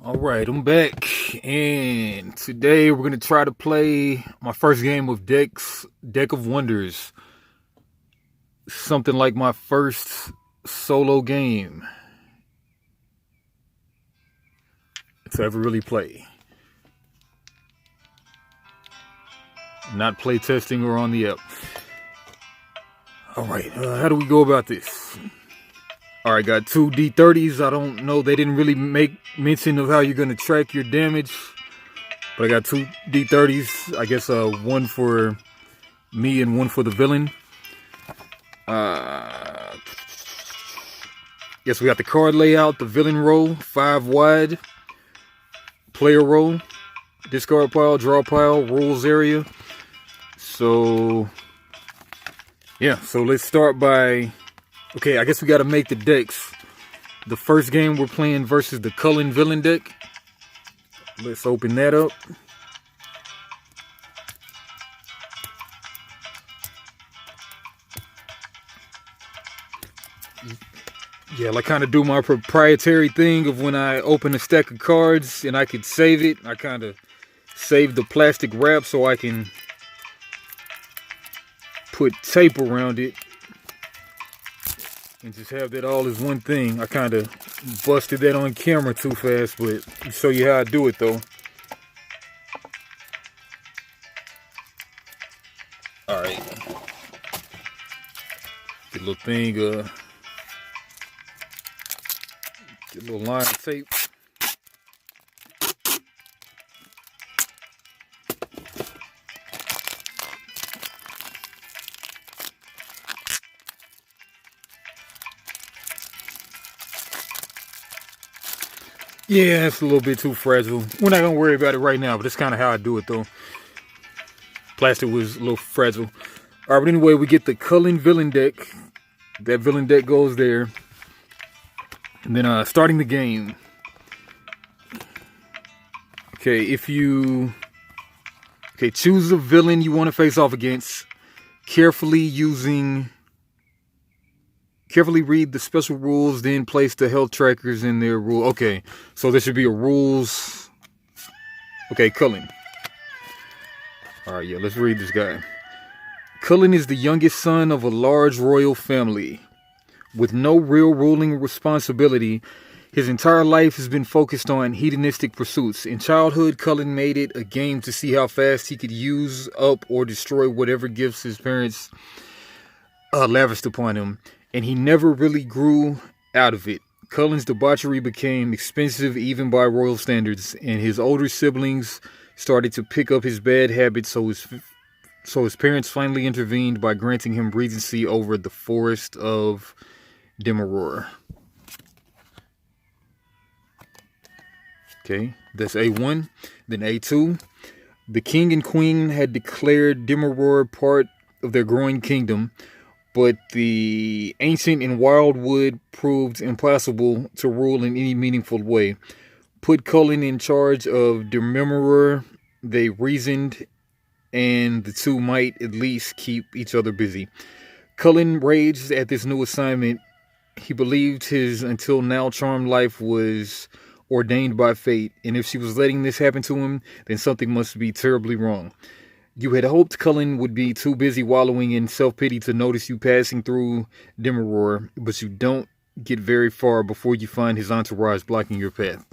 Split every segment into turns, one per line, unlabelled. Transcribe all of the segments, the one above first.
Alright, I'm back, and today we're going to try to play my first game of Deck of Wonders. Something like my first solo game to ever really play. Not play testing or on the app. Alright, how do we go about this? Alright, got two D30s. I don't know, they didn't really make mention of how you're going to track your damage. But I got two D30s. I guess one for me and one for the villain. Yes, we got the card layout, the villain row, 5 wide. Player row, discard pile, draw pile, rules area. So, yeah, so let's start by... Okay, I guess we got to make the decks. The first game we're playing versus the Cullin villain deck. Let's open that up. Yeah, I kind of do my proprietary thing of when I open a stack of cards and I could save it. I kind of save the plastic wrap so I can put tape around it and just have that all as one thing. I kind of busted that on camera too fast, but I'll show you how I do it though. Alright. Get a little thing, get a little line of tape. Yeah, it's a little bit too fragile. We're not going to worry about it right now, but that's kind of how I do it, though. Plastic was a little fragile. All right, but anyway, we get the Cullin villain deck. That villain deck goes there. And then starting the game. Okay, choose a villain you want to face off against. Carefully read the special rules, then place the health trackers in their rule. Okay, so there should be a rules. Okay, Cullin. Alright, yeah, let's read this guy. Cullin is the youngest son of a large royal family. With no real ruling responsibility, his entire life has been focused on hedonistic pursuits. In childhood, Cullin made it a game to see how fast he could use up or destroy whatever gifts his parents lavished upon him. And he never really grew out of it. Cullin's debauchery became expensive even by royal standards, and his older siblings started to pick up his bad habits, so his parents finally intervened by granting him regency over the forest of Demeror. Okay, that's A1. Then A2. The king and queen had declared Demeror part of their growing kingdom, but the ancient and wildwood proved impossible to rule in any meaningful way. Put Cullin in charge of Demeror, they reasoned, and the two might at least keep each other busy. Cullin raged at this new assignment. He believed his until now charmed life was ordained by fate, and if she was letting this happen to him, then something must be terribly wrong. You had hoped Cullin would be too busy wallowing in self-pity to notice you passing through Demeror, but you don't get very far before you find his entourage blocking your path.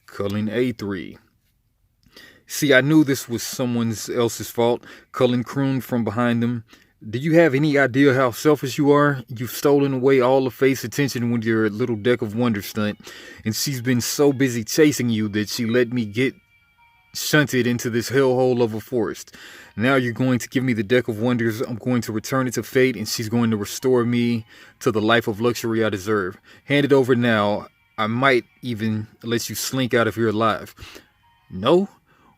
Cullin A3. See, I knew this was someone else's fault. Cullin crooned from behind them. Do you have any idea how selfish you are? You've stolen away all the face attention with your little Deck of Wonders stunt, and she's been so busy chasing you that she let me get shunted into this hellhole of a forest. Now you're going to give me the Deck of Wonders. I'm going to return it to fate, and she's going to restore me to the life of luxury I deserve. Hand it over now. I might even let you slink out of here alive. No?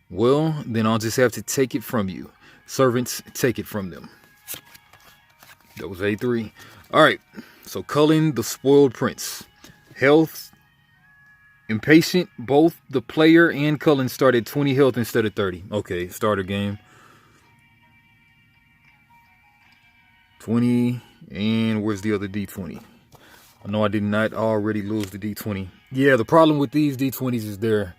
Well, then I'll just have to take it from you. Servants, take it from them. That was A3. Alright, so Cullin, the spoiled prince. Health, impatient. Both the player and Cullin started 20 health instead of 30. Okay, starter game. 20, and where's the other D20? I know I did not already lose the D20. Yeah, the problem with these D20s is they're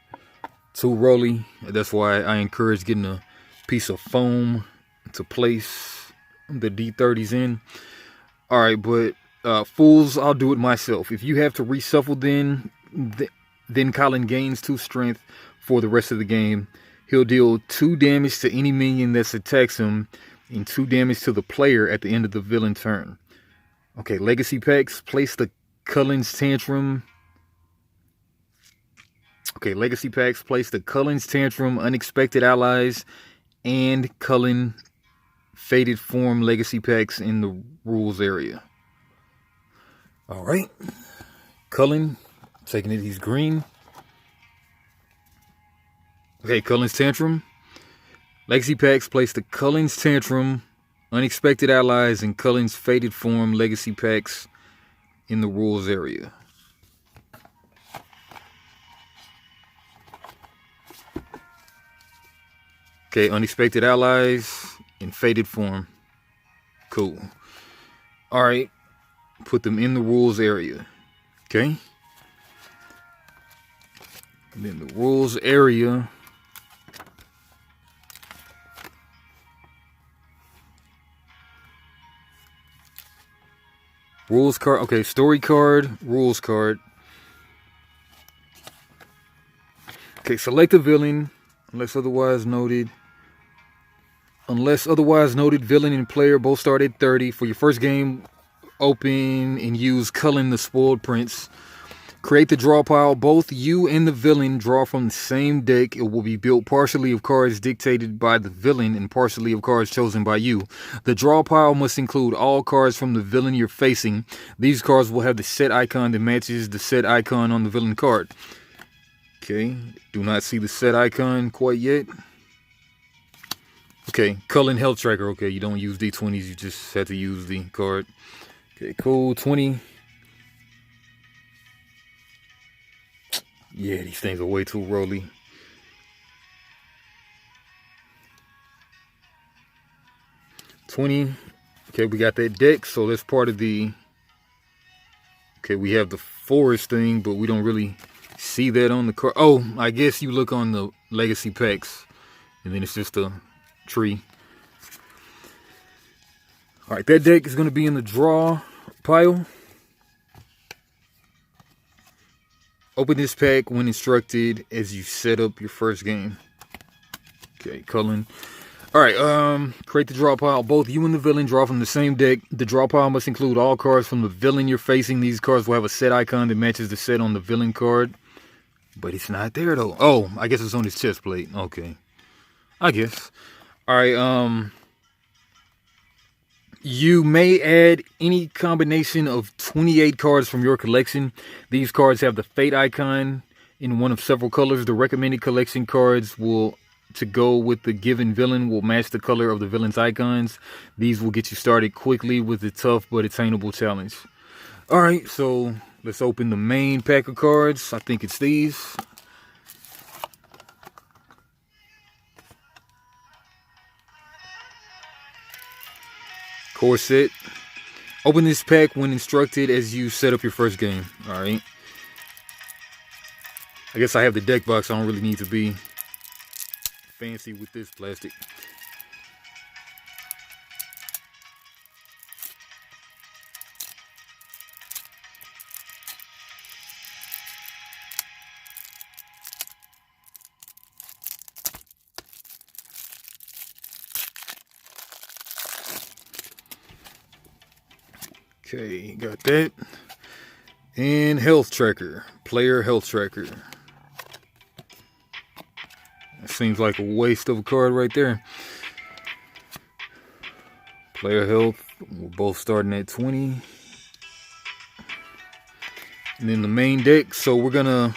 too rolly. That's why I encourage getting a piece of foam to place the D30s in. All right, but fools, I'll do it myself. If you have to reshuffle, then Cullin gains 2 strength for the rest of the game. He'll deal 2 damage to any minion that attacks him and 2 damage to the player at the end of the villain turn. Okay, legacy packs, place the Cullin's Tantrum. Okay, legacy packs, place the Cullin's Tantrum, Unexpected Allies, and Cullin Faded Form legacy packs in the rules area. All right, Cullin, taking it, he's green. Okay, Cullin's Tantrum. Legacy packs, place the Cullin's Tantrum, Unexpected Allies, and Cullin's Faded Form legacy packs in the rules area. Okay, Unexpected Allies in Faded Form. Cool. All right, put them in the rules area. Okay. And then the rules area. Rules card. Okay, story card, rules card. Okay, select a villain unless otherwise noted. Unless otherwise noted, villain and player both start at 30. For your first game, open and use Cullin the Spoiled Prince. Create the draw pile. Both you and the villain draw from the same deck. It will be built partially of cards dictated by the villain and partially of cards chosen by you. The draw pile must include all cards from the villain you're facing. These cards will have the set icon that matches the set icon on the villain card. Okay, do not see the set icon quite yet. Okay, Cullin Health Tracker. Okay, you don't use D20s, you just have to use the card. Okay, cool, 20. Yeah, these things are way too rolly. $20. Okay, we got that deck, so that's part of the... Okay, we have the forest thing, but we don't really see that on the card. Oh, I guess you look on the legacy packs, and then it's just a tree. All right, that deck is going to be in the draw pile. Open this pack when instructed as you set up your first game. Okay, Cullin. All right, create the draw pile. Both you and the villain draw from the same deck. The draw pile must include all cards from the villain you're facing. These cards will have a set icon that matches the set on the villain card. But it's not there, though. Oh, I guess it's on his chest plate. Okay. I guess. All right, you may add any combination of 28 cards from your collection. These cards have the fate icon in one of several colors. The recommended collection cards to go with the given villain will match the color of the villain's icons. These will get you started quickly with the tough but attainable challenge. All right, so let's open the main pack of cards. I think it's these. Core set. Open this pack when instructed as you set up your first game. All right. I guess I have the deck box. I don't really need to be fancy with this plastic. Okay, got that. And health tracker, player health tracker. That seems like a waste of a card right there. Player health, we're both starting at 20. And then the main deck, so we're gonna,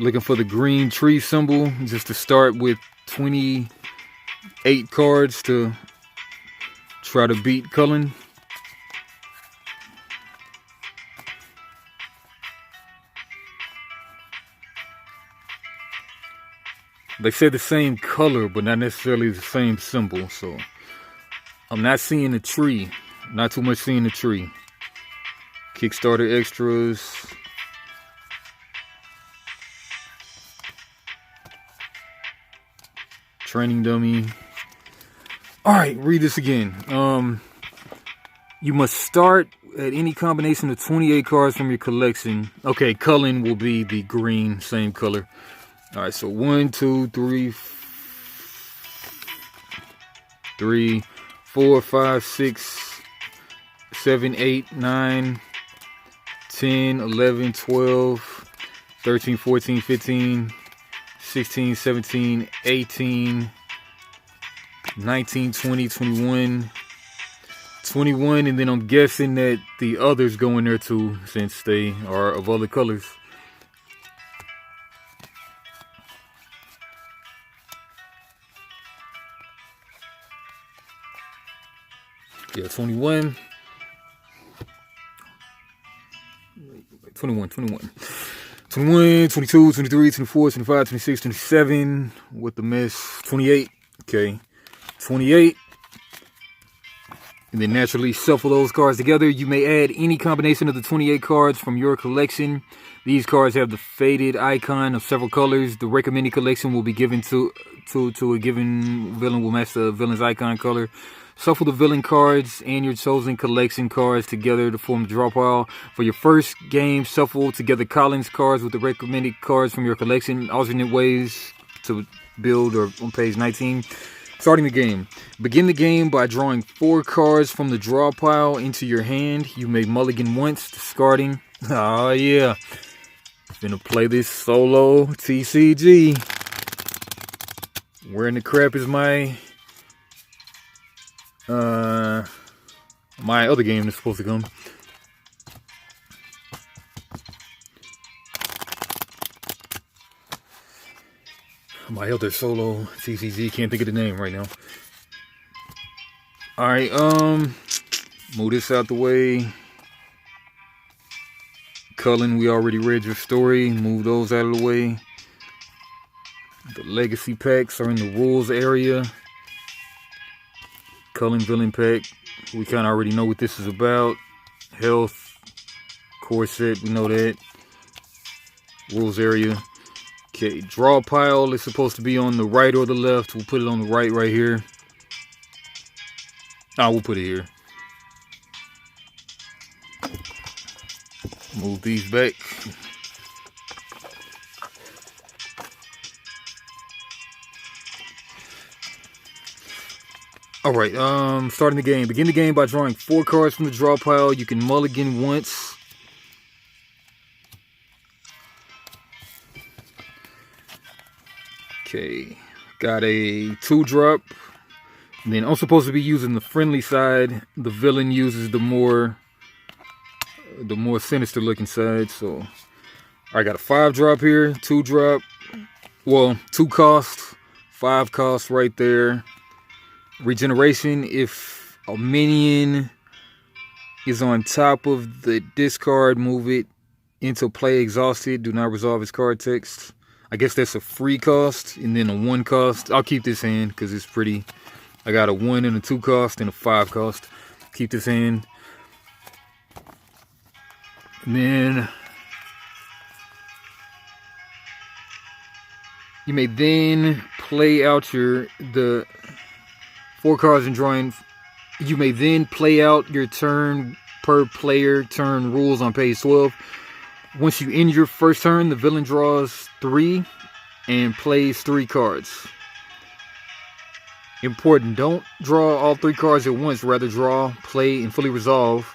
looking for the green tree symbol, just to start with 28 cards to try to beat Cullin. They said the same color, but not necessarily the same symbol. So I'm not seeing the tree. Not too much seeing the tree. Kickstarter extras. Training dummy. Alright, read this again. You must start at any combination of 28 cards from your collection. Okay, Cullin will be the green, same color. Alright, so 1, 2, 3, 4, 5, 6, 7, 8, 9, 10, 11, 12, 13, 14, 15, 16, 17, 18, 19, 20, 21, 21, and then I'm guessing that the others go in there too, since they are of other colors. Yeah, 21. 21, 21. 21, 22, 23, 24, 25, 26, 27. What the mess? 28. Okay. 28. And then naturally shuffle those cards together. You may add any combination of the 28 cards from your collection. These cards have the faded icon of several colors. The recommended collection will be given to a given villain will match the villain's icon color. Shuffle the villain cards and your chosen collection cards together to form the draw pile. For your first game, shuffle together Cullin's cards with the recommended cards from your collection. Alternate ways to build are on page 19. Starting the game. Begin the game by drawing 4 cards from the draw pile into your hand. You may mulligan once, discarding. Oh yeah. Gonna play this solo TCG. Where in the crap is my my other game that's supposed to come? My other solo TCG, can't think of the name right now. Alright, move this out the way. Cullin, we already read your story. Move those out of the way. The legacy packs are in the rules area. Cullin villain pack. We kind of already know what this is about. Health. Core set, we know that. Rules area. Okay, draw pile is supposed to be on the right or the left. We'll put it on the right here. We'll put it here. Move these back. Alright, starting the game. Begin the game by drawing 4 cards from the draw pile. You can mulligan once. Okay, got a 2-drop. And then I'm supposed to be using the friendly side. The villain uses the more sinister looking side. So I got a 5-drop here, 2-drop. Well, 2 cost, 5 cost right there. Regeneration, if a minion is on top of the discard, move it into play exhausted. Do not resolve its card text. I guess that's a free cost, and then a 1 cost. I'll keep this hand because it's pretty. I got a 1 and a 2 cost and a 5 cost. Keep this hand. And then you may then play out the 4 cards and drawing. You may then play out your turn per player turn rules on page 12. Once you end your first turn, the villain draws 3 and plays 3 cards. Important, don't draw all 3 cards at once. Rather draw, play, and fully resolve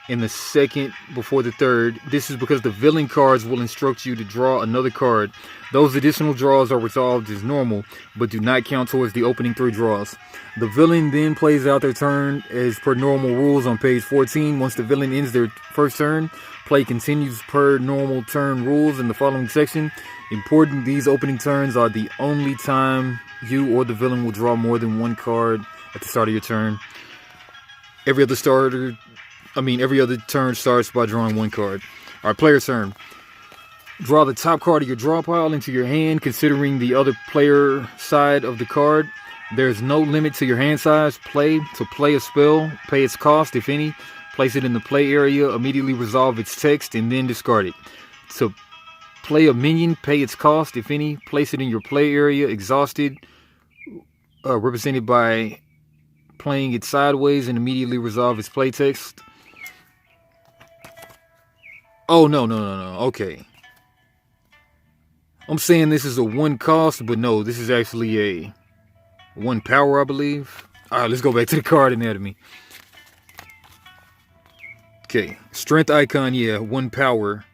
in the second before the third. This is because the villain cards will instruct you to draw another card. Those additional draws are resolved as normal, but do not count towards the opening 3 draws. The villain then plays out their turn as per normal rules on page 14. Once the villain ends their first turn, play continues per normal turn rules in the following section. Important, these opening turns are the only time you or the villain will draw more than 1 card at the start of your turn. Every other turn starts by drawing 1 card. Alright, player's turn. Draw the top card of your draw pile into your hand, considering the other player side of the card. There's no limit to your hand size. To play a spell, pay its cost, if any. place it in the play area, immediately resolve its text, and then discard it. To play a minion, pay its cost, if any, place it in your play area, exhausted, represented by playing it sideways, and immediately resolve its play text. Oh, no. Okay. I'm saying this is a 1 cost, but no, this is actually a 1 power, I believe. Alright, let's go back to the card anatomy. Okay, strength icon, yeah, 1 power.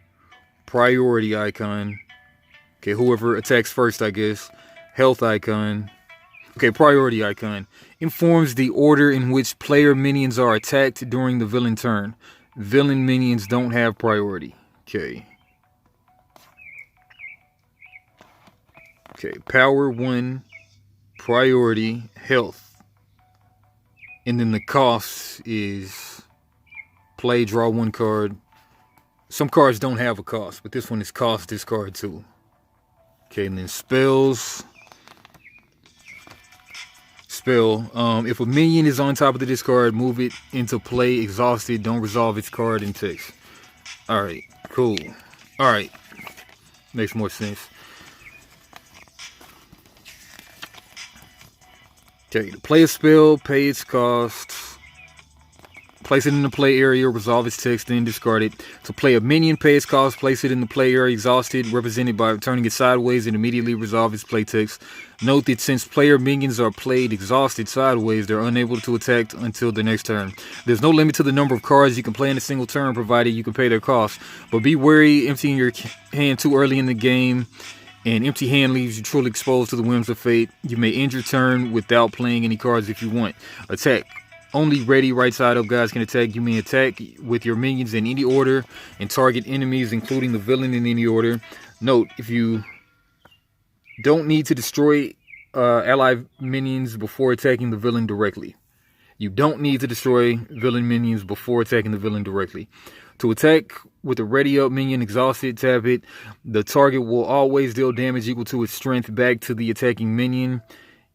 Priority icon. Okay, whoever attacks first, I guess. Health icon. Okay, priority icon. Informs the order in which player minions are attacked during the villain turn. Villain minions don't have priority. Okay. Okay, power 1, priority, health. And then the cost is play, draw 1 card. Some cards don't have a cost, but this one is cost discard too. Okay, and then spells. Spell. If a minion is on top of the discard, move it into play, exhausted, don't resolve its card in text. Alright, cool. Alright. Makes more sense. Okay, to play a spell, pay its cost, place it in the play area, resolve its text, then discard it. To play a minion, pay its cost, place it in the play area, exhausted, represented by turning it sideways, and immediately resolve its play text. Note that since player minions are played exhausted sideways, they're unable to attack until the next turn. There's no limit to the number of cards you can play in a single turn, provided you can pay their cost. But be wary emptying your hand too early in the game. An empty hand leaves you truly exposed to the whims of fate. You may end your turn without playing any cards if you want. Attack. Only ready right side up guys can attack. You may attack with your minions in any order and target enemies, including the villain, in any order. Note, if you don't need to destroy ally minions before attacking the villain directly. You don't need to destroy villain minions before attacking the villain directly. To attack with a ready up minion, exhausted, tap it. The target will always deal damage equal to its strength back to the attacking minion.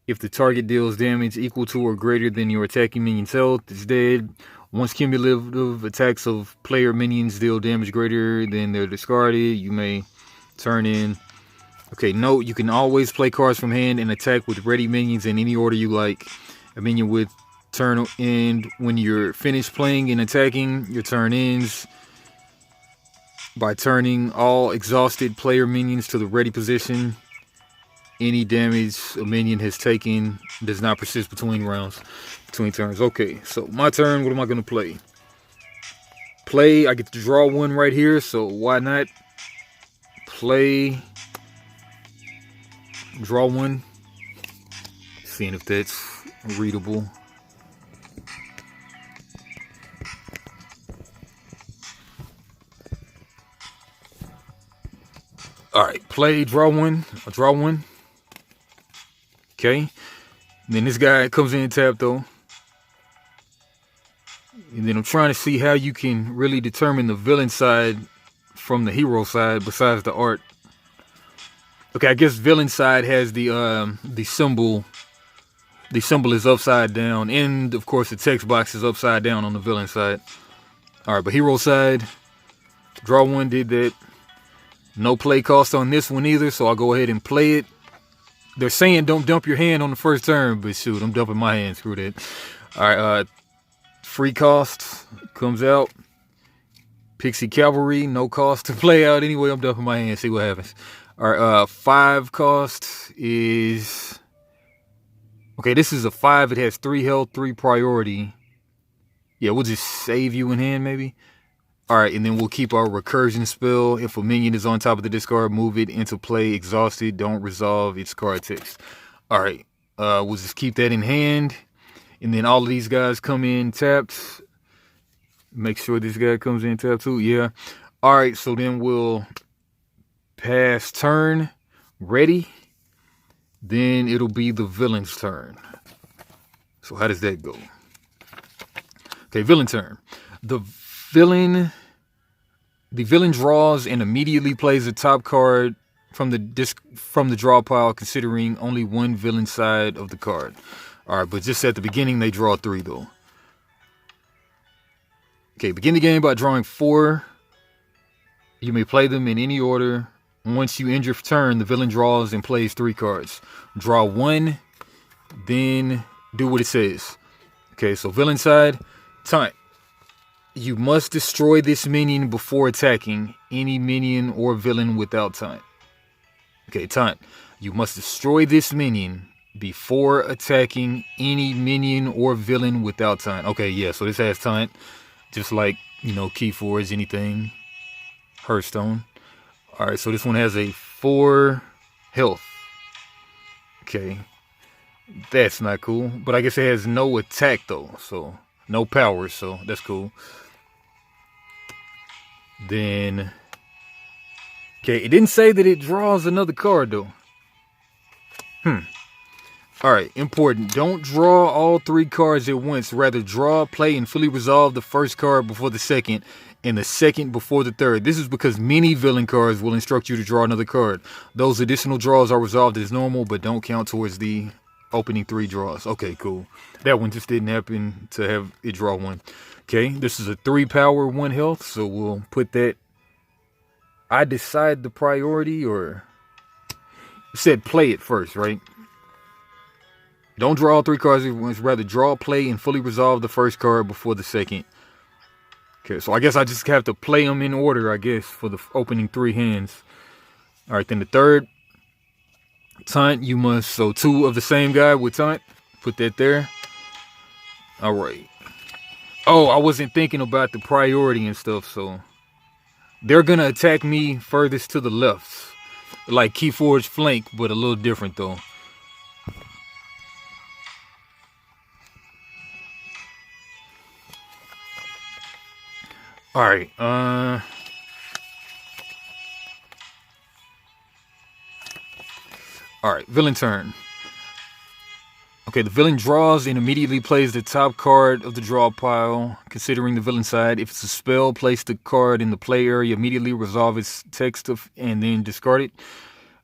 If the target deals damage equal to or greater than your attacking minion's health, it's dead. Once cumulative attacks of player minions deal damage greater than they're discarded, you may turn in. Okay, note, you can always play cards from hand and attack with ready minions in any order you like. A minion with turn end. When you're finished playing and attacking, your turn ends by turning all exhausted player minions to the ready position. Any damage a minion has taken does not persist between rounds, between turns. Okay, so my turn, what am I going to play? Play, I get to draw 1 right here, so why not play, draw 1, seeing if that's readable. Alright, play, draw 1. I'll draw 1. Okay. And then this guy comes in and tap though. And then I'm trying to see how you can really determine the villain side from the hero side besides the art. Okay, I guess villain side has the symbol. The symbol is upside down, and of course the text box is upside down on the villain side. Alright, but hero side, draw 1, did that. No play cost on this one either, so I'll go ahead and play it. They're saying don't dump your hand on the first turn, but shoot, I'm dumping my hand. Screw that. Alright, free cost comes out. Pixie Cavalry, no cost to play out. Anyway, I'm dumping my hand, see what happens. Alright, 5 cost is... Okay, this is a 5. It has 3 health, 3 priority. Yeah, we'll just save you in hand, maybe. Alright, and then we'll keep our recursion spell. If a minion is on top of the discard, move it into play, exhausted, don't resolve its card text. Alright, we'll just keep that in hand. And then all of these guys come in tapped. Make sure this guy comes in tapped too, yeah. Alright, so then we'll pass turn, ready. Then it'll be the villain's turn. So how does that go? Okay, villain turn. The villain draws and immediately plays the top card from the draw pile, considering only 1 villain side of the card. All right, but just at the beginning they draw 3 though. Okay, begin the game by drawing 4. You may play them in any order. Once you end your turn, the villain draws and plays 3 cards. Draw 1, then do what it says. Okay, so villain side, taunt. You must destroy this minion before attacking any minion or villain without taunt. Okay, taunt. You must destroy this minion before attacking any minion or villain without taunt. Okay, yeah, so this has taunt. Just like, Keyforge, anything. Hearthstone. Alright, so this one has a 4 health. Okay. That's not cool. But I guess it has no attack though. So, no power. So, that's cool. Then, okay, it didn't say that it draws another card though. Alright, important. Don't draw all 3 cards at once. Rather, draw, play, and fully resolve the first card before the second, and the second before the third. This is because many villain cards will instruct you to draw another card. Those additional draws are resolved as normal, but don't count towards the opening 3 draws. Okay, cool. That one just didn't happen to have it draw 1. Okay, this is a 3 power, 1 health, so we'll put that. I decide the priority, or it said play it first, right? Don't draw all 3 cards at once. Rather, draw, play, and fully resolve the first card before the second. Okay, so I guess I just have to play them in order, I guess, for the opening 3 hands. Alright, then the third. Taunt, you must. So 2 of the same guy with taunt. Put that there. Alright. Oh, I wasn't thinking about the priority and stuff, so they're going to attack me furthest to the left. Like Keyforge flank, but a little different, though. Alright, Alright, villain turn. Okay, the villain draws and immediately plays the top card of the draw pile, considering the villain side. If it's a spell, place the card in the play area, immediately resolve its text and then discard it.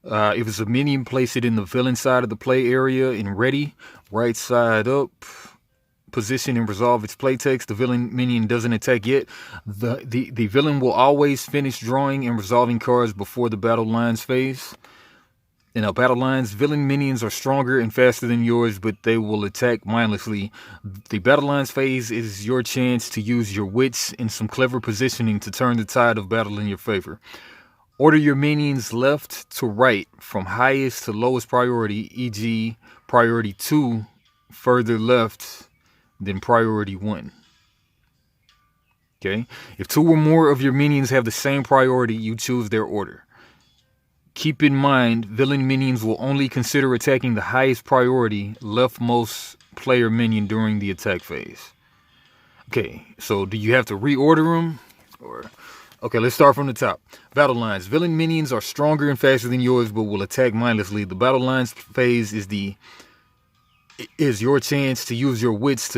If it's a minion, place it in the villain side of the play area and ready. Right side up. Position and resolve its play text. The villain minion doesn't attack yet. The villain will always finish drawing and resolving cards before the battle lines phase. In our battle lines, villain minions are stronger and faster than yours, but they will attack mindlessly. The battle lines phase is your chance to use your wits and some clever positioning to turn the tide of battle in your favor. Order your minions left to right from highest to lowest priority, e.g. priority 2 further left than priority 1. Okay? If 2 or more of your minions have the same priority, you choose their order. Keep in mind, villain minions will only consider attacking the highest priority leftmost player minion during the attack phase. Okay, so do you have to reorder them? Okay, let's start from the top. Battle lines. Villain minions are stronger and faster than yours, but will attack mindlessly. The battle lines phase is your chance to use your wits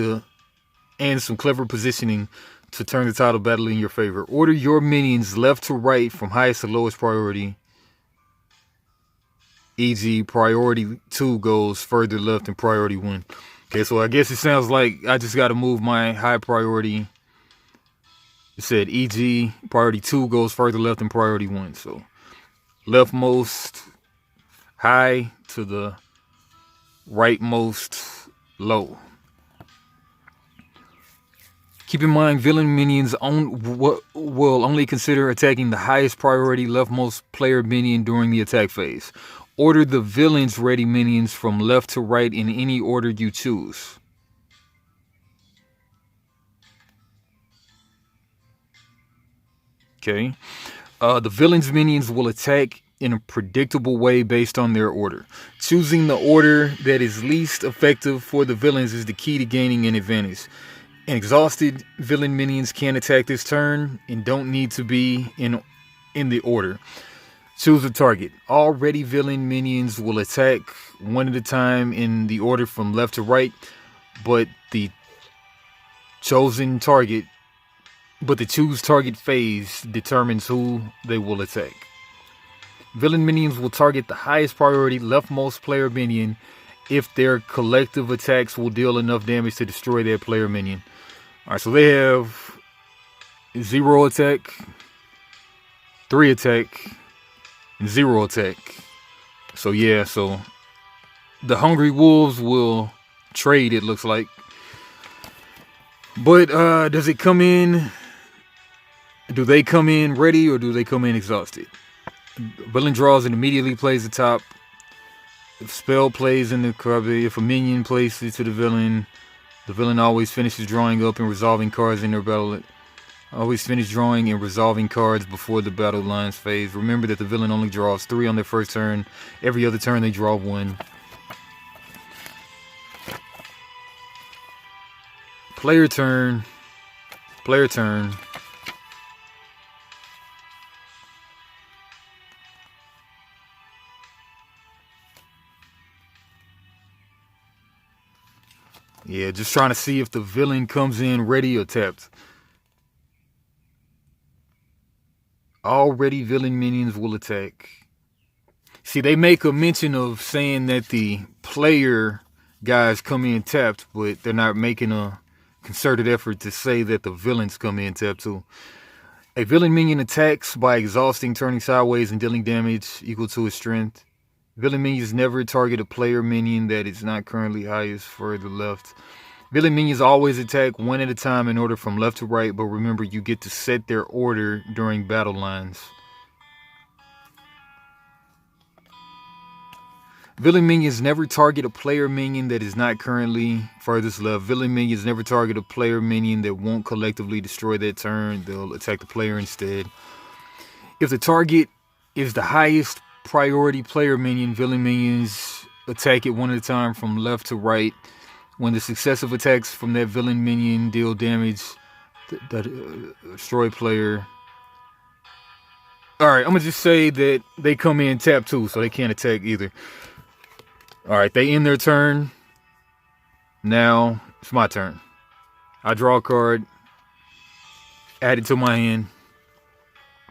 and some clever positioning to turn the tide of battle in your favor. Order your minions left to right from highest to lowest priority. E.g. priority 2 goes further left than priority 1. Okay, so I guess it sounds like I just got to move my high priority. It said E.g. priority 2 goes further left than priority 1. So leftmost high to the rightmost low. Keep in mind, villain minions will only consider attacking the highest priority leftmost player minion during the attack phase. Order the villain's ready minions from left to right in any order you choose. Okay. The villain's minions will attack in a predictable way based on their order. Choosing the order that is least effective for the villains is the key to gaining an advantage. Exhausted villain minions can attack this turn and don't need to be in the order. Choose a target. All ready villain minions will attack one at a time in the order from left to right, but the choose target phase determines who they will attack. Villain minions will target the highest priority leftmost player minion if their collective attacks will deal enough damage to destroy their player minion. Alright, so they have 0 attack, 3 attack, and 0 attack. So yeah, so the Hungry Wolves will trade, it looks like. But does it come in? Do they come in ready or do they come in exhausted? Villain draws and immediately plays the top. If spell plays in the copy, if a minion places to the villain always finishes drawing up and resolving cards in their battle. Always finish drawing and resolving cards before the battle lines phase. Remember that the villain only draws 3 on their first turn. Every other turn they draw 1. Player turn. Player turn. Yeah, just trying to see if the villain comes in ready or tapped. Already villain minions will attack. See, they make a mention of saying that the player guys come in tapped, but they're not making a concerted effort to say that the villains come in tapped too. A villain minion attacks by exhausting, turning sideways, and dealing damage equal to its strength. Villain minions never target a player minion that is not currently highest further left. Villain minions always attack 1 at a time in order from left to right, but remember you get to set their order during battle lines. Villain minions never target a player minion that is not currently furthest left. Villain minions never target a player minion that won't collectively destroy that turn. They'll attack the player instead. If the target is the highest priority player minion, villain minions attack it 1 at a time from left to right. When the successive attacks from that villain minion deal damage, that destroy player. Alright, I'm going to just say that they come in tap too, so they can't attack either. Alright, they end their turn. Now, it's my turn. I draw a card. Add it to my hand.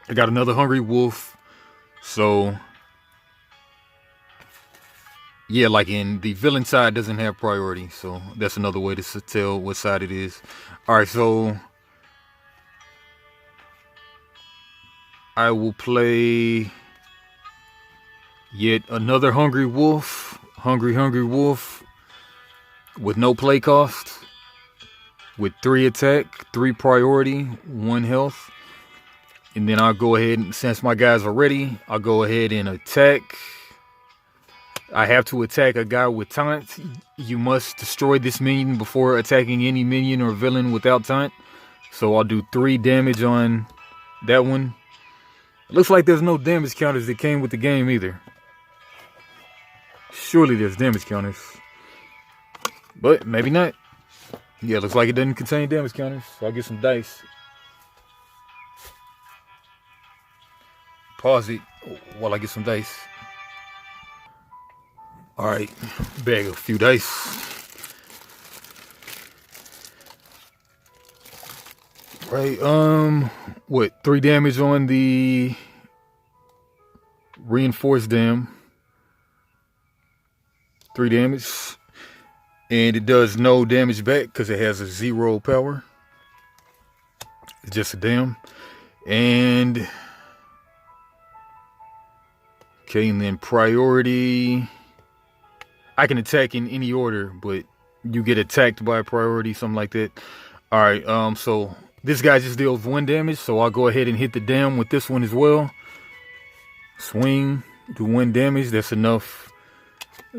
I got another Hungry Wolf. So, yeah, like in the villain side doesn't have priority. So, that's another way to tell what side it is. Alright, so I will play yet another Hungry Wolf. Hungry Wolf with no play cost, with 3 attack, 3 priority, 1 health. And then I'll go ahead and, since my guys are ready, I'll go ahead and attack. I have to attack a guy with taunt. You must destroy this minion before attacking any minion or villain without taunt. So I'll do 3 damage on that one. It looks like there's no damage counters that came with the game either. Surely there's damage counters. But maybe not. Yeah, looks like it doesn't contain damage counters. So I'll get some dice. Pause it while I get some dice. Alright, bag a few dice. Right, what? 3 damage on the reinforced dam. 3 damage. And it does no damage back because it has a 0 power. It's just a dam. And okay, and then priority. I can attack in any order, but you get attacked by a priority, something like that. Alright, so this guy just deals 1 damage, so I'll go ahead and hit the dam with this one as well. Swing, do 1 damage. That's enough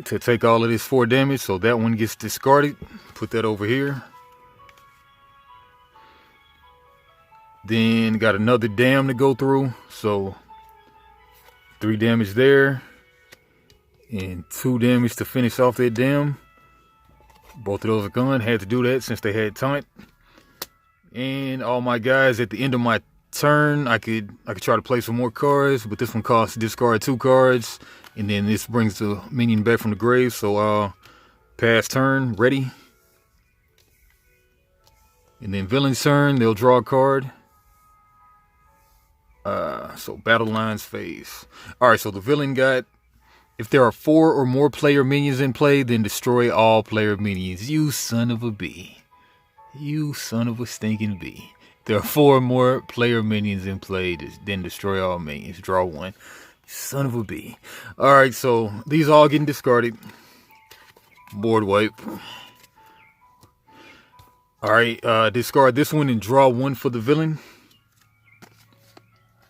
to take all of this 4 damage, so that one gets discarded. Put that over here. Then got another dam to go through, so 3 damage there. And 2 damage to finish off that dam. Both of those are gone. Had to do that since they had taunt. And all my guys at the end of my turn, I could try to play some more cards, but this one costs discard 2 cards. And then this brings the minion back from the grave, so I'll pass turn, ready. And then villain's turn, they'll draw a card. So battle lines phase. Alright, so the villain got, if there are 4 or more player minions in play, then destroy all player minions. You son of a bee. You son of a stinking bee. There are 4 more player minions in play. Then destroy all minions. Draw 1. Son of a bee. Alright, so these all getting discarded. Board wipe. Alright, discard this one and draw 1 for the villain.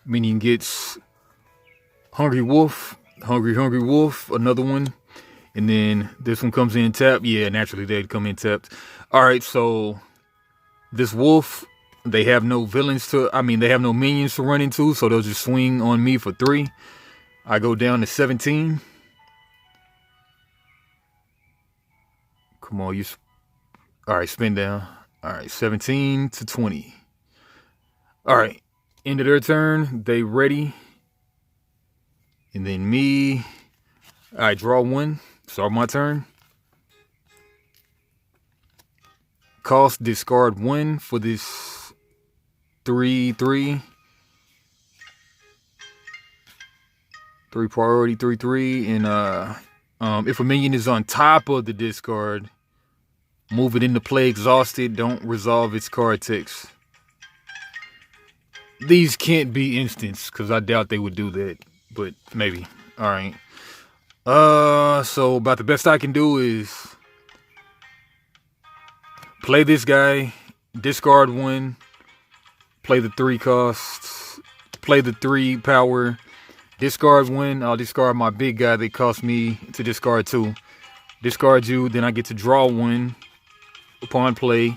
Minion gets Hungry Wolf. Hungry Wolf. Another one. And then this one comes in tapped. Yeah, naturally they'd come in tapped. Alright, so this wolf, they have no villains to, they have no minions to run into, so they'll just swing on me for 3. I go down to 17. Come on, alright, spin down. Alright, 17 to 20. Alright, end of their turn, they ready. And then me, I draw 1. Start my turn. Cost, discard 1 for this 3/3. 3 priority, 3/3. And if a minion is on top of the discard, move it into play exhausted. Don't resolve its card text. These can't be instants, because I doubt they would do that. But maybe. Alright. So about the best I can do is play this guy, discard 1, play the 3 costs, play the 3 power, discard 1. I'll discard my big guy that cost me to discard 2. Discard you, then I get to draw 1 upon play.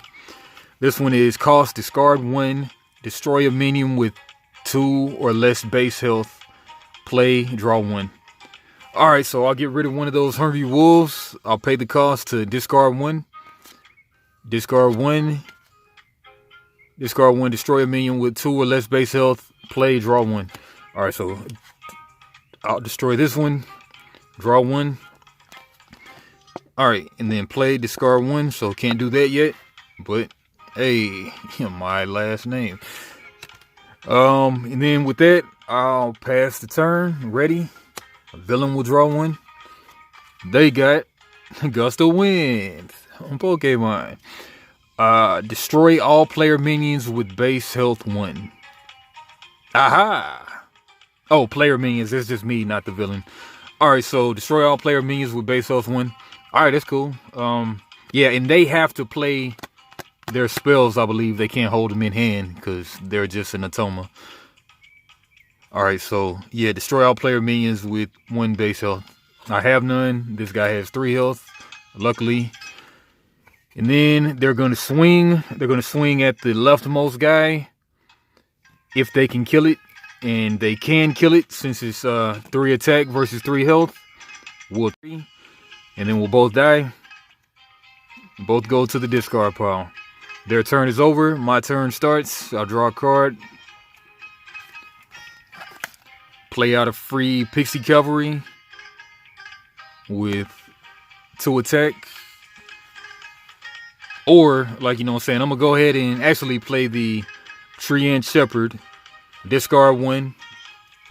This one is cost, discard 1, destroy a minion with 2 or less base health, play, draw 1. Alright, so I'll get rid of one of those Hungry Wolves. I'll pay the cost to discard 1. Discard 1. Discard 1, destroy a minion with 2 or less base health, play, draw 1. Alright, so I'll destroy this one, draw 1. Alright, and then play, discard 1, so can't do that yet. But, hey, my last name. And then with that, I'll pass the turn, ready. A villain will draw 1. They got Gust of Wind on Pokemon. Destroy all player minions with base health 1. Aha! Oh, player minions. That's just me, not the villain. Alright, so destroy all player minions with base health 1. Alright, that's cool. Yeah, and they have to play their spells, I believe. They can't hold them in hand because they're just an Atoma. Alright, so yeah, destroy all player minions with 1 base health. I have none. This guy has 3 health, luckily. And then they're going to swing. They're going to swing at the leftmost guy if they can kill it. And they can kill it since it's 3 attack versus 3 health. We'll 3. And then we'll both die. Both go to the discard pile. Their turn is over. My turn starts. I'll draw a card. Play out a free Pixie Cavalry with 2 attack. Or, like, you know what I'm saying, I'm going to go ahead and actually play the Treant Shepherd. Discard 1.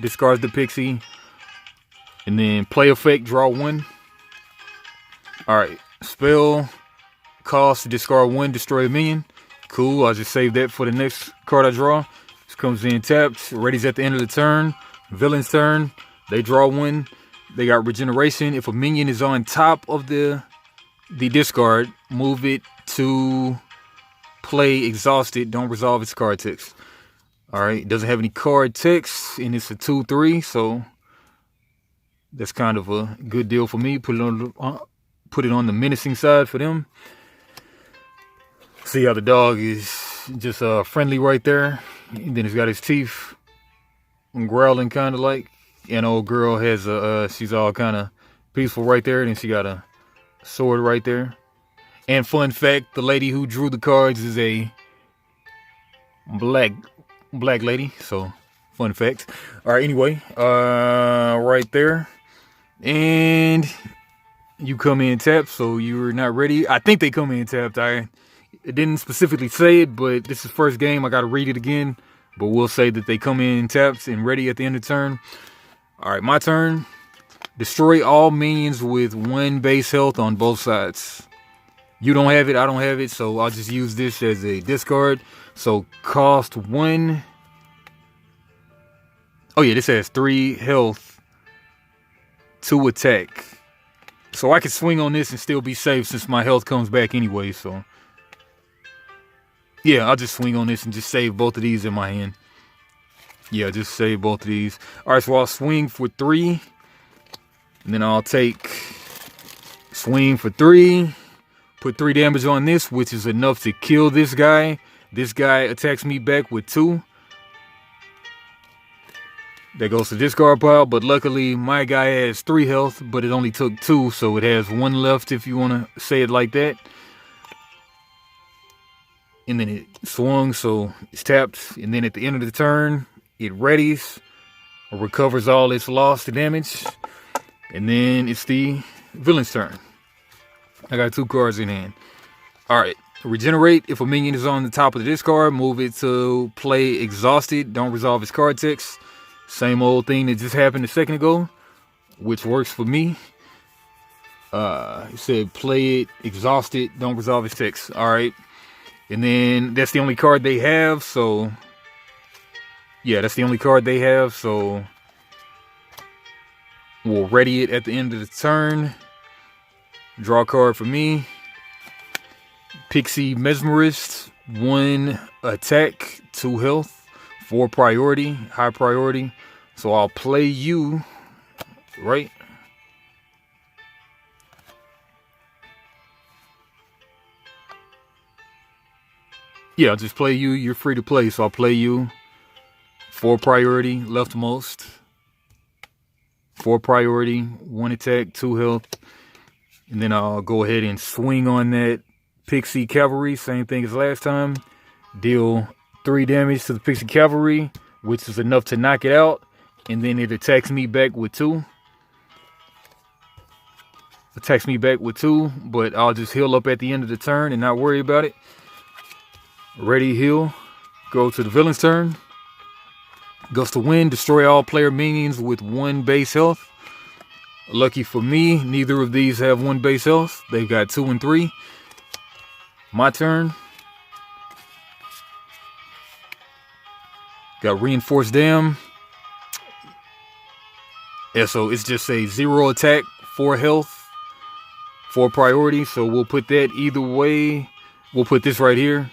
Discard the Pixie. And then play effect, draw 1. Alright, spell, cost, discard 1, destroy a minion. Cool, I'll just save that for the next card I draw. This comes in tapped, ready's at the end of the turn. Villain's turn, they draw 1. They got regeneration. If a minion is on top of the discard, move it to play exhausted. Don't resolve its card text. Alright, it doesn't have any card text, and it's a 2/3, so that's kind of a good deal for me. Put it on the menacing side for them. See how the dog is just friendly right there. And then he's got his teeth growling kind of like. And old girl has she's all kind of peaceful right there. And then she got a sword right there. And fun fact, the lady who drew the cards is a black lady. So fun fact. All right, anyway, right there. And you come in tapped, so you're not ready. I think they come in tapped. It didn't specifically say it, but this is first game. I got to read it again. But we'll say that they come in tapped and ready at the end of the turn. All right, my turn. Destroy all minions with 1 base health on both sides. You don't have it, I don't have it, so I'll just use this as a discard. So cost 1. Oh yeah, this has 3 health, 2 attack. So I can swing on this and still be safe since my health comes back anyway, so. Yeah, I'll just swing on this and just save both of these in my hand. Yeah, just save both of these. Alright, so I'll swing for 3. And then I'll take swing for 3. Put 3 damage on this, which is enough to kill this guy. This guy attacks me back with 2. That goes to discard pile, but luckily my guy has 3 health, but it only took 2, so it has 1 left if you want to say it like that. And then it swung, so it's tapped. And then at the end of the turn, it readies or recovers all its lost damage. And then it's the villain's turn. I got 2 cards in hand. Alright, regenerate. If a minion is on the top of the discard, move it to play exhausted. Don't resolve its card text. Same old thing that just happened a second ago, which works for me. It said play it exhausted. Don't resolve its text. Alright. And then that's the only card they have, so. Yeah, that's the only card they have, so. We'll ready it at the end of the turn. Draw a card for me. Pixie Mesmerist. 1 attack, 2 health, 4 priority, high priority. So I'll play you, right? Yeah, I'll just play you. You're free to play, so I'll play you. 4 priority, leftmost. 4 priority, 1 attack, 2 health. And then I'll go ahead and swing on that Pixie Cavalry. Same thing as last time. Deal 3 damage to the Pixie Cavalry, which is enough to knock it out. And then it attacks me back with 2. Attacks me back with 2, but I'll just heal up at the end of the turn and not worry about it. Ready, heal. Go to the villain's turn. Gust of Wind. Destroy all player minions with 1 base health. Lucky for me, neither of these have 1 base health. They've got 2 and 3. My turn. Got Reinforced Dam. Yeah, so it's just a 0 attack, 4 health, 4 priority. So we'll put that either way. We'll put this right here.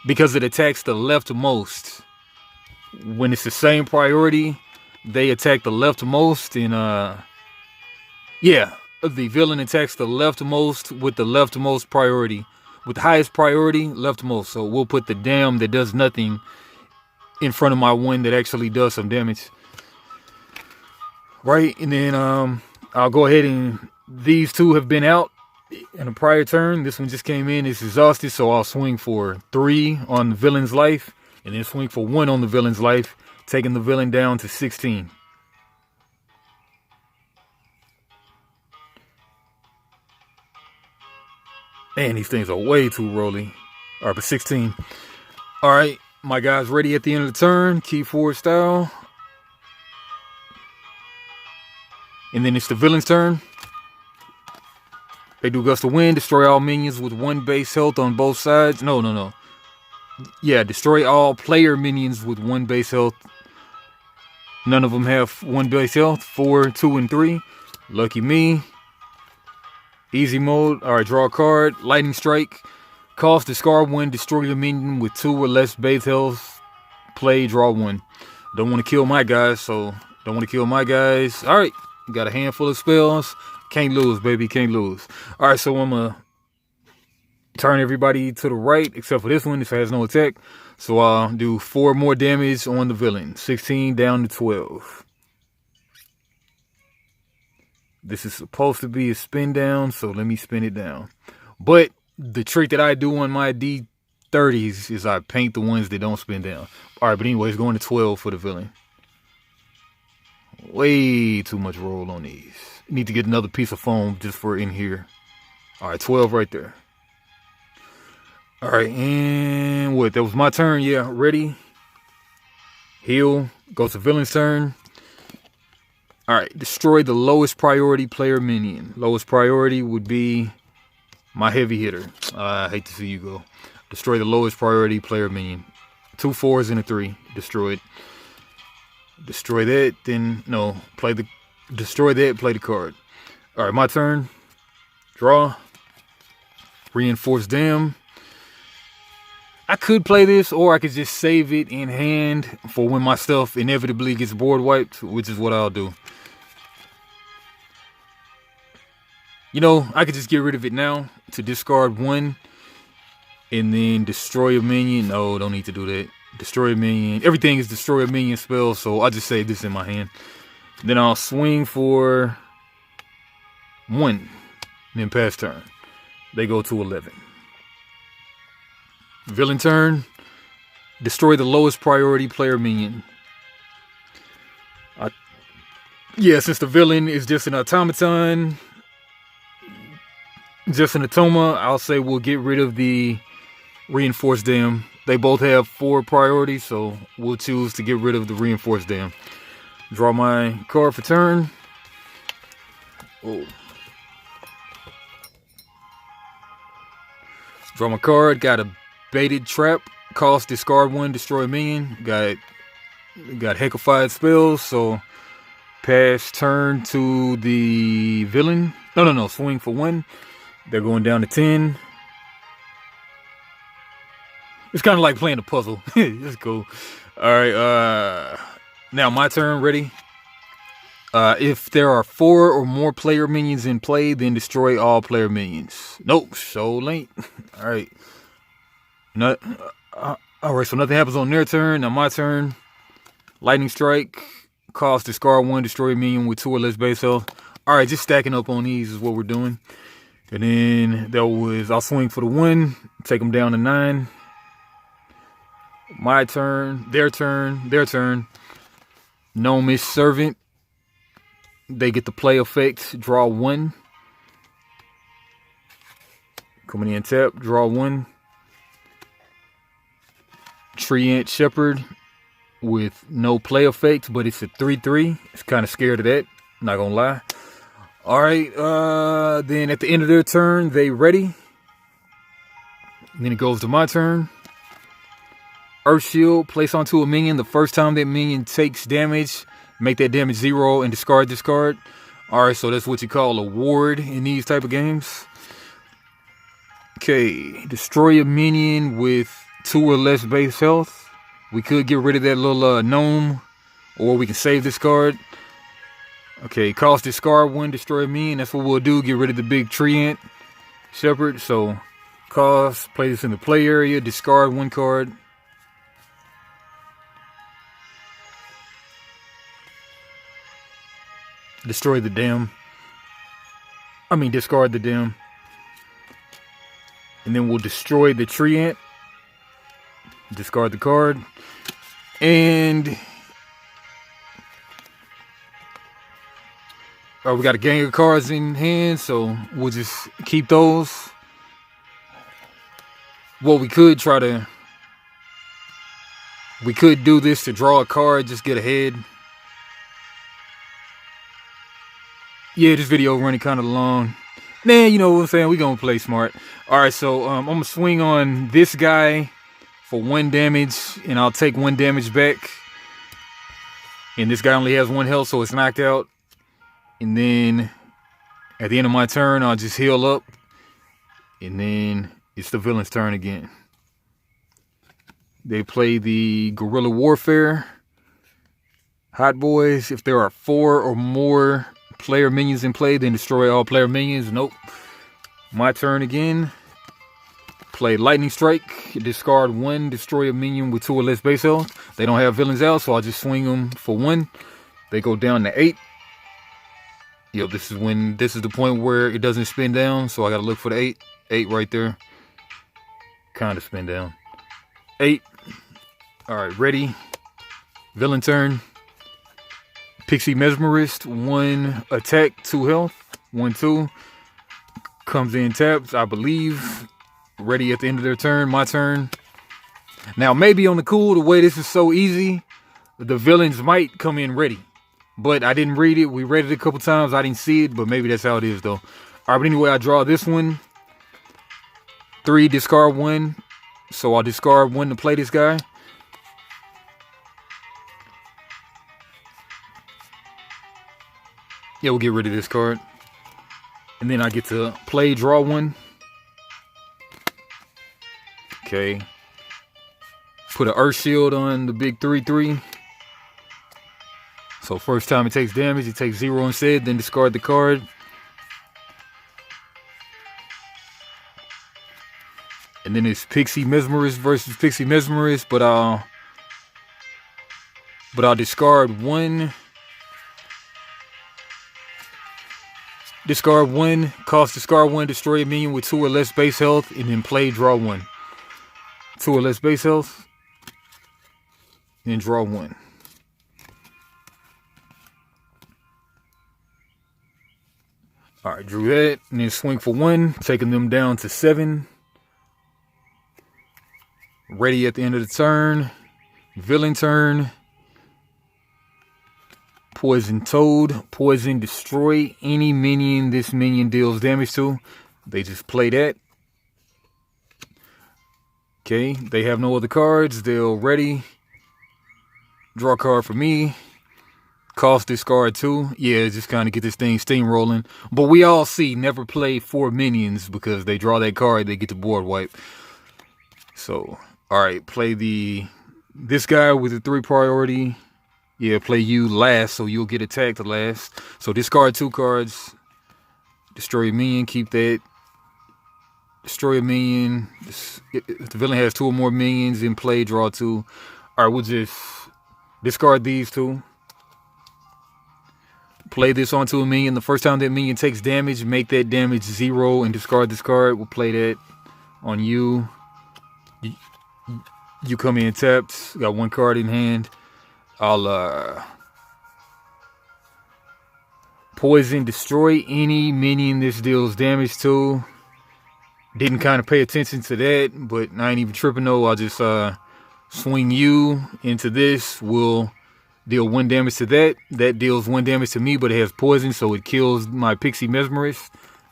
Because it attacks the leftmost. When it's the same priority, they attack the leftmost, and yeah, the villain attacks the leftmost with the leftmost priority. With the highest priority, leftmost. So we'll put the dam that does nothing in front of my one that actually does some damage. Right, and then I'll go ahead and these 2 have been out in a prior turn. This one just came in, it's exhausted, so I'll swing for 3 on the villain's life. And then swing for 1 on the villain's life, taking the villain down to 16. Man, these things are way too rolly. All right, but 16. All right, my guy's ready at the end of the turn. Key forward style. And then it's the villain's turn. They do Gust of Wind. Destroy all minions with 1 base health on both sides. No. Yeah, destroy all player minions with 1 base health. None of them have 1 base health. 4, 2, and 3. Lucky me. Easy mode. Alright, draw a card. Lightning Strike. Cost, discard 1. Destroy the minion with 2 or less base health. Play, draw 1. Don't want to kill my guys, so don't want to kill my guys. Alright, got a handful of spells. Can't lose, baby. Can't lose. Alright, so I'm going to turn everybody to the right, except for this one. This has no attack. So I'll do 4 more damage on the villain. 16 down to 12. This is supposed to be a spin down, so let me spin it down. But the trick that I do on my D30s is I paint the ones that don't spin down. Alright, but anyways, going to 12 for the villain. Way too much roll on these. Need to get another piece of foam just for in here. Alright, 12 right there. Alright, and what? That was my turn. Yeah, ready. Heal. Goes to villain's turn. Alright, destroy the lowest priority player minion. Lowest priority would be My heavy hitter. I hate to see you go. Destroy the lowest priority player minion. 2 4s and a 3. Destroy it. Destroy that. Then no. Destroy that. Play the card. All right, my turn. Draw. Reinforce Dam. I could play this, or I could just save it in hand for when my stuff inevitably gets board wiped, which is what I'll do. You know, I could just get rid of it now to discard 1 and then destroy a minion. No, don't need to do that. Destroy a minion. Everything is destroy a minion spell, so I'll just save this in my hand. Then I'll swing for 1, then pass turn. They go to 11. Villain turn. Destroy the lowest priority player minion. Yeah, since the villain is just an automaton, just an automa, I'll say we'll get rid of the reinforced dam. They both have 4 priorities, so we'll choose to get rid of the reinforced dam. Draw my card for turn. Oh. Draw my card. Got a baited trap. Cost discard 1, destroy a minion. Got heckified spells, so pass turn to the villain. No. Swing for 1. They're going down to 10. It's kind of like playing a puzzle. It's cool. All right. Now my turn. Ready? If there are 4 or more player minions in play, then destroy all player minions. Nope. So late. All right. All right. So nothing happens on their turn. Now my turn. Lightning strike. Cost discard 1. Destroy a minion with 2 or less base health. All right. Just stacking up on these is what we're doing. And then I'll swing for the 1. Take them down to 9. My turn, their turn. Gnomish Servant. They get the play effect. Draw 1. Coming in tap. Draw 1. Treant Shepherd with no play effect, but it's a 3/3. It's kind of scared of that. Not gonna lie. All right. Then at the end of their turn, they ready. And then it goes to my turn. Earth Shield, place onto a minion. The first time that minion takes damage, make that damage 0 and discard this card. All right, so that's what you call a ward in these type of games. Okay, destroy a minion with 2 or less base health. We could get rid of that little gnome, or we can save this card. Okay, cost discard 1, destroy a minion. That's what we'll do. Get rid of the big Treant Shepherd. So cost, play this in the play area, discard 1 card. Destroy the dam. Discard the dam. And then we'll destroy the Treant. Discard the card. And we got a gang of cards in hand, so we'll just keep those. Well, we could do this to draw a card, just get ahead. Yeah, this video running kind of long. Nah, you know what I'm saying? We're going to play smart. All right, so I'm going to swing on this guy for 1 damage, and I'll take 1 damage back. And this guy only has 1 health, so it's knocked out. And then at the end of my turn, I'll just heal up. And then it's the villain's turn again. They play the Guerrilla Warfare. Hot Boys. If there are 4 or more player minions in play, then destroy all player minions. Nope. My turn again. Play Lightning Strike. Discard 1. Destroy a minion with 2 or less base health. They don't have villains out, so I'll just swing them for 1. They go down to 8. Yep, this is the point where it doesn't spin down, so I gotta look for the 8. 8 right there. Kind of spin down. 8. Alright, ready. Villain turn. Pixie Mesmerist, 1 attack, 2 health, 1/2. Comes in taps, I believe. Ready at the end of their turn, my turn. Now, maybe on the cool, the way this is so easy, the villains might come in ready. But I didn't read it. We read it a couple times. I didn't see it, but maybe that's how it is, though. All right, but anyway, I draw this one. 3, discard 1. So I'll discard 1 to play this guy. Yeah, we'll get rid of this card. And then I get to play, draw 1. Okay. Put an Earth Shield on the big 3/3. So first time it takes damage, it takes 0 instead, then discard the card. And then it's Pixie Mesmerist versus Pixie Mesmerist, but I'll discard 1. Discard 1, cost discard 1, destroy a minion with 2 or less base health, and then play, draw 1. 2 or less base health, then draw 1. Alright, drew that, and then swing for 1, taking them down to 7. Ready at the end of the turn. Villain turn. Poison Toad. Poison destroy any minion this minion deals damage to. They just play that. Okay, they have no other cards. They'll ready. Draw a card for me. Cost discard 2. Yeah, just kind of get this thing steamrolling. But we all see never play 4 minions because they draw that card, they get the board wipe. So, alright, play this guy with the 3 priority. Yeah, play you last, so you'll get attacked last. So discard 2 cards. Destroy a minion, keep that. Destroy a minion. If the villain has 2 or more minions in play, draw 2. Alright, we'll just discard these 2. Play this onto a minion. The first time that minion takes damage, make that damage 0 and discard this card. We'll play that on you. You come in tapped. Got 1 card in hand. I'll poison destroy any minion this deals damage to. Didn't kind of pay attention to that, but I ain't even tripping though. I'll just swing you into this. We'll deal 1 damage to that. That deals 1 damage to me, but it has poison, so it kills my Pixie Mesmerist,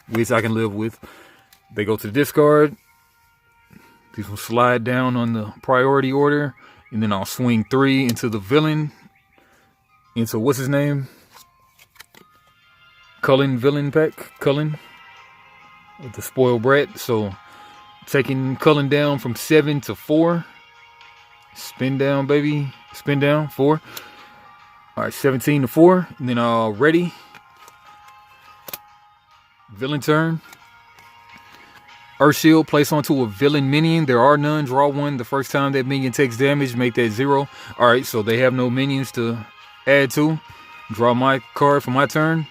which I can live with. They go to the discard. These will slide down on the priority order. And then I'll swing 3 into the villain. Into what's his name? Cullin villain pack. Cullin. The spoiled brat. So taking Cullin down from 7 to 4. Spin down, baby. Spin down. 4. Alright, 17 to 4. And then ready. Villain turn. Earth Shield, place onto a villain minion. There are none. Draw 1. The first time that minion takes damage, make that 0. Alright, so they have no minions to add to. Draw my card for my turn.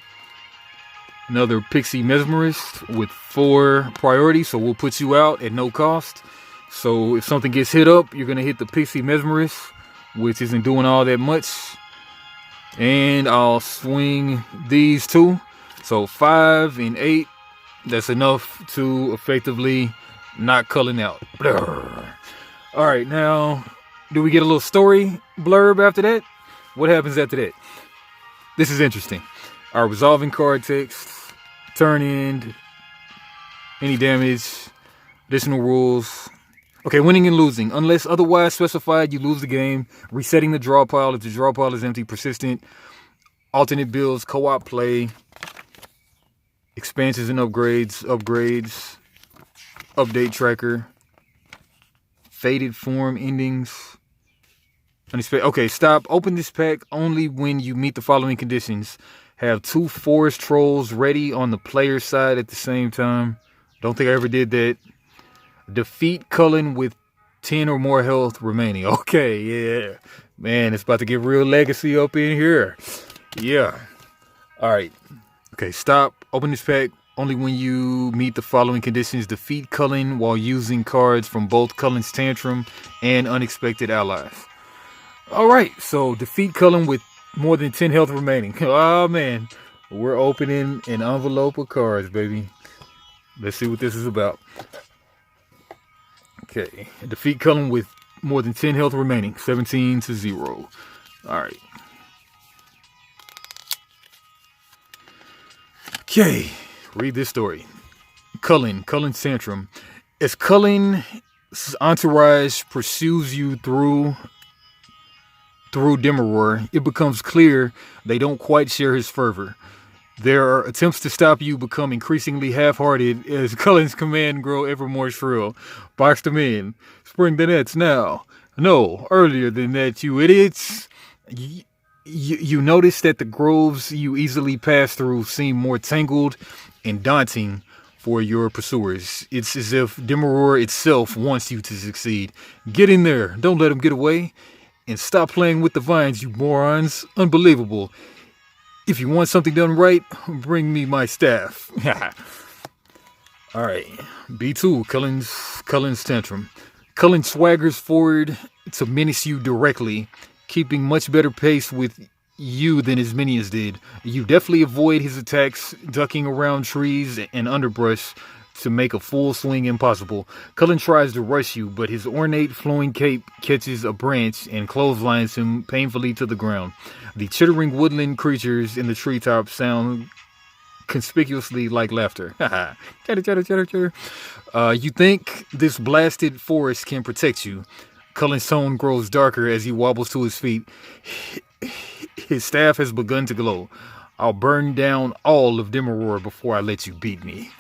Another Pixie Mesmerist with 4 priority, so we'll put you out at no cost. So if something gets hit up, you're going to hit the Pixie Mesmerist, which isn't doing all that much. And I'll swing these 2. So 5 and 8. That's enough to effectively knock Cullin out. Alright, now, do we get a little story blurb after that? What happens after that? This is interesting. Our resolving card text, turn end, any damage, additional rules. Okay, winning and losing. Unless otherwise specified, you lose the game. Resetting the draw pile if the draw pile is empty, persistent. Alternate builds, co-op play. Expansions and upgrades, update tracker, faded form endings, okay, stop. Open this pack only when you meet the following conditions. Have 2 forest trolls ready on the player's side at the same time. Don't think I ever did that. Defeat Cullin with 10 or more health remaining. Okay, yeah. Man, it's about to get real legacy up in here. Yeah. Alright. Okay, stop. Open this pack only when you meet the following conditions. Defeat Cullin while using cards from both Cullin's Tantrum and Unexpected Allies. Alright, so defeat Cullin with more than 10 health remaining. Oh, man. We're opening an envelope of cards, baby. Let's see what this is about. Okay, defeat Cullin with more than 10 health remaining. 17 to 0. Alright. Okay, read this story. Cullin's Tantrum. As Cullin's entourage pursues you through Demeror, it becomes clear they don't quite share his fervor. Their attempts to stop you become increasingly half-hearted as Cullen's command grow ever more shrill. Box them in. Spring the nets now. No, earlier than that, you idiots. You notice that the groves you easily pass through seem more tangled and daunting for your pursuers. It's as if Demeror itself wants you to succeed. Get in there. Don't let them get away. And stop playing with the vines, you morons. Unbelievable. If you want something done right, bring me my staff. All right. B2, Cullin's tantrum. Cullin swaggers forward to menace you directly, keeping much better pace with you than his minions did. You definitely avoid his attacks, ducking around trees and underbrush to make a full swing impossible. Cullin tries to rush you, but his ornate flowing cape catches a branch and clotheslines him painfully to the ground. The chittering woodland creatures in the treetops sound conspicuously like laughter. Chatter, chatter, chatter, chatter. You think this blasted forest can protect you. Cullin's tone grows darker as he wobbles to his feet. His staff has begun to glow. I'll burn down all of Demeror before I let you beat me.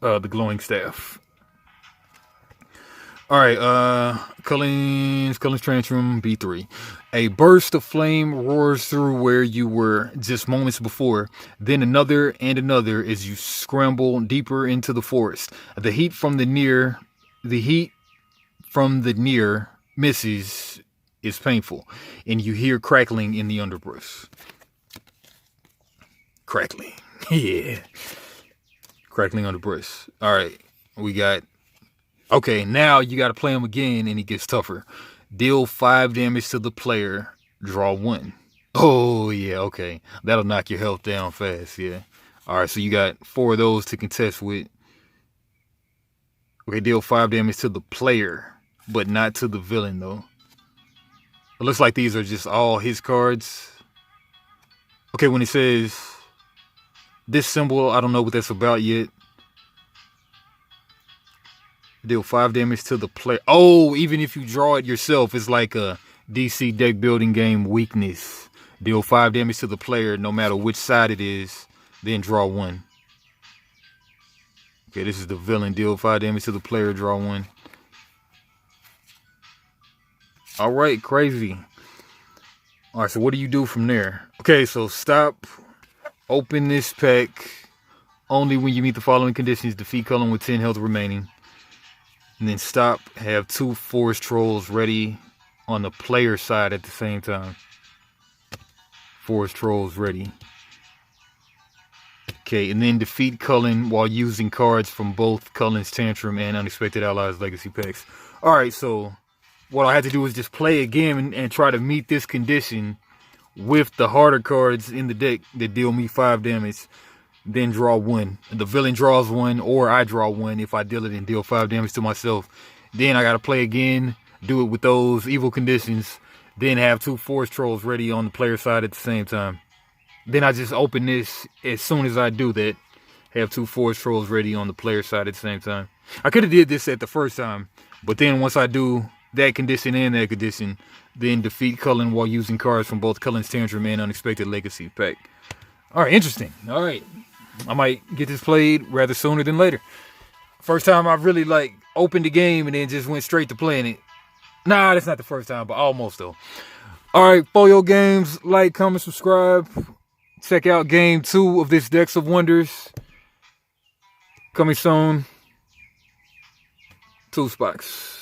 The glowing staff. All right, Cullin's tantrum, B3. A burst of flame roars through where you were just moments before, then another and another as you scramble deeper into the forest. The heat from the near misses is painful, and you hear crackling in the underbrush. Crackling. Yeah. Crackling underbrush. All right, we got... Okay, now you got to play him again, and he gets tougher. Deal 5 damage to the player. Draw 1. Oh, yeah, okay. That'll knock your health down fast, yeah. All right, so you got 4 of those to contest with. Okay, deal 5 damage to the player, but not to the villain, though. It looks like these are just all his cards. Okay, when it says this symbol, I don't know what that's about yet. Deal 5 damage to the player. Oh, even if you draw it yourself, it's like a DC deck building game weakness. Deal 5 damage to the player no matter which side it is, then draw 1. Okay, this is the villain. Deal 5 damage to the player, draw 1. All right, crazy. All right, so what do you do from there? Okay, so stop. Open this pack. Only when you meet the following conditions. Defeat Cullin with 10 health remaining. And then stop. Have 2 forest trolls ready on the player side at the same time. Forest trolls ready. Okay, and then defeat Cullin while using cards from both Cullin's Tantrum and Unexpected Allies Legacy packs. Alright, so what I had to do is just play a game and try to meet this condition with the harder cards in the deck that deal me 5 damage. Then draw 1. The villain draws 1, or I draw 1 if I deal it and deal 5 damage to myself. Then I gotta play again, do it with those evil conditions, then have 2 forest trolls ready on the player side at the same time. Then I just open this as soon as I do that, have 2 forest trolls ready on the player side at the same time. I could have did this at the first time, but then once I do that condition and that condition, then defeat Cullin while using cards from both Cullin's Tantrum and Unexpected Legacy pack. Alright, interesting. Alright. I might get this played rather sooner than later. First time I've really opened the game and then just went straight to playing it. Nah, that's not the first time, but almost though. Alright, Folio Games, like, comment, subscribe. Check out game 2 of this Decks of Wonders. Coming soon. 2 spots.